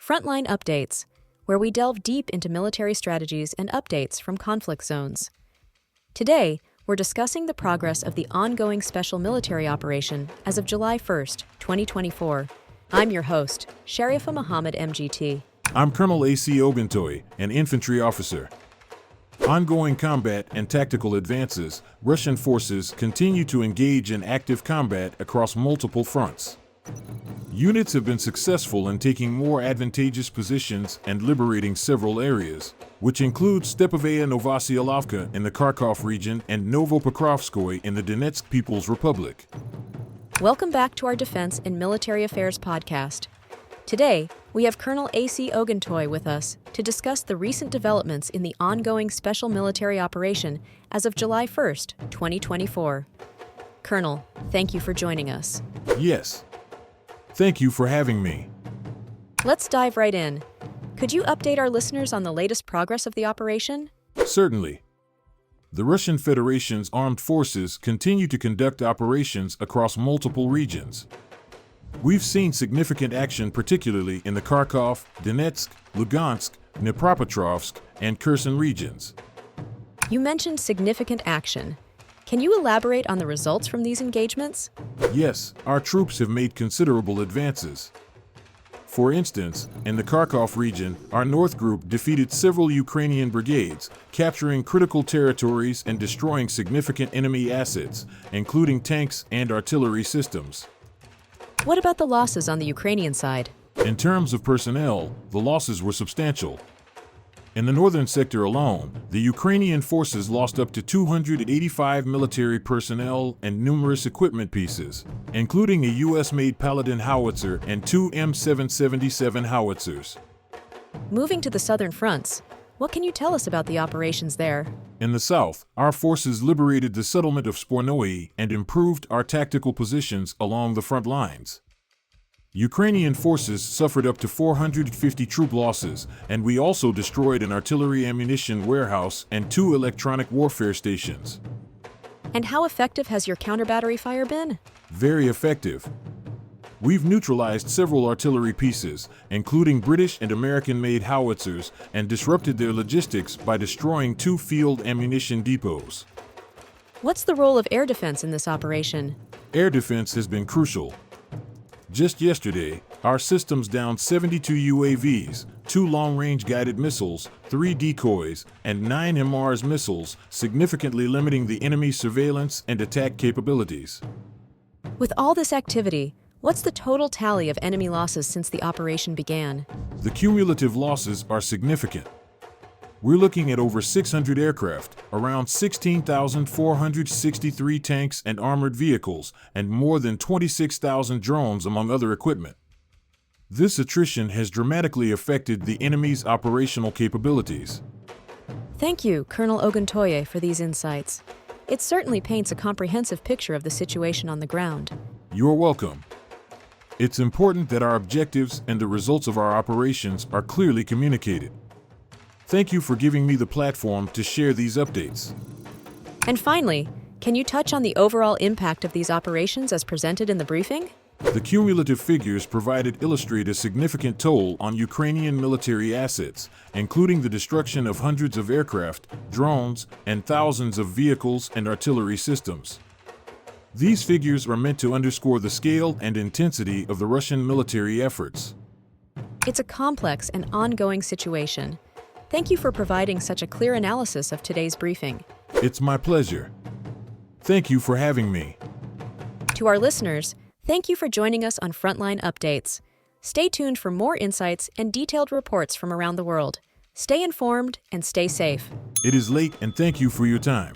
Frontline Updates, where we delve deep into military strategies and updates from conflict zones. Today, we're discussing the progress of the ongoing special military operation as of July 1st, 2024. I'm your host, Sharifa Muhammad MGT. I'm Colonel AUC Oguntoye, an infantry officer. Ongoing combat and tactical advances, Russian forces continue to engage in active combat across multiple fronts. Units have been successful in taking more advantageous positions and liberating several areas, which include Stepovaya Novosielovka in the Kharkov region and Novopokrovskoye in the Donetsk People's Republic. Welcome back to our Defense and Military Affairs podcast. Today, we have Colonel AUC Oguntoye with us to discuss the recent developments in the ongoing special military operation as of July 1st, 2024. Colonel, thank you for joining us. Yes. Thank you for having me. Let's dive right in. Could you update our listeners on the latest progress of the operation? Certainly. The Russian Federation's armed forces continue to conduct operations across multiple regions. We've seen significant action particularly in the Kharkov, Donetsk, Lugansk, Dnipropetrovsk, and Kherson regions. You mentioned significant action. Can you elaborate on the results from these engagements? Yes, our troops have made considerable advances. For instance, in the Kharkov region, our North Group defeated several Ukrainian brigades, capturing critical territories and destroying significant enemy assets, including tanks and artillery systems. What about the losses on the Ukrainian side? In terms of personnel, the losses were substantial. In the northern sector alone, the Ukrainian forces lost up to 285 military personnel and numerous equipment pieces, including a US-made Paladin howitzer and two M777 howitzers. Moving to the southern fronts, what can you tell us about the operations there? In the south, our forces liberated the settlement of Spornoye and improved our tactical positions along the front lines. Ukrainian forces suffered up to 450 troop losses, and we also destroyed an artillery ammunition warehouse and two electronic warfare stations. And how effective has your counter-battery fire been? Very effective. We've neutralized several artillery pieces, including British and American-made howitzers, and disrupted their logistics by destroying two field ammunition depots. What's the role of air defense in this operation? Air defense has been crucial. Just yesterday, our systems downed 72 UAVs, 2 long-range guided missiles, 3 decoys, and 9 HIMARS missiles, significantly limiting the enemy's surveillance and attack capabilities. With all this activity, what's the total tally of enemy losses since the operation began? The cumulative losses are significant. We're looking at over 600 aircraft, around 16,463 tanks and armored vehicles, and more than 26,000 drones among other equipment. This attrition has dramatically affected the enemy's operational capabilities. Thank you, Colonel Oguntoye, for these insights. It certainly paints a comprehensive picture of the situation on the ground. You're welcome. It's important that our objectives and the results of our operations are clearly communicated. Thank you for giving me the platform to share these updates. And finally, can you touch on the overall impact of these operations as presented in the briefing? The cumulative figures provided illustrate a significant toll on Ukrainian military assets, including the destruction of hundreds of aircraft, drones, and thousands of vehicles and artillery systems. These figures are meant to underscore the scale and intensity of the Russian military efforts. It's a complex and ongoing situation. Thank you for providing such a clear analysis of today's briefing. It's my pleasure. Thank you for having me. To our listeners, thank you for joining us on Frontline Updates. Stay tuned for more insights and detailed reports from around the world. Stay informed and stay safe. It is late, and thank you for your time.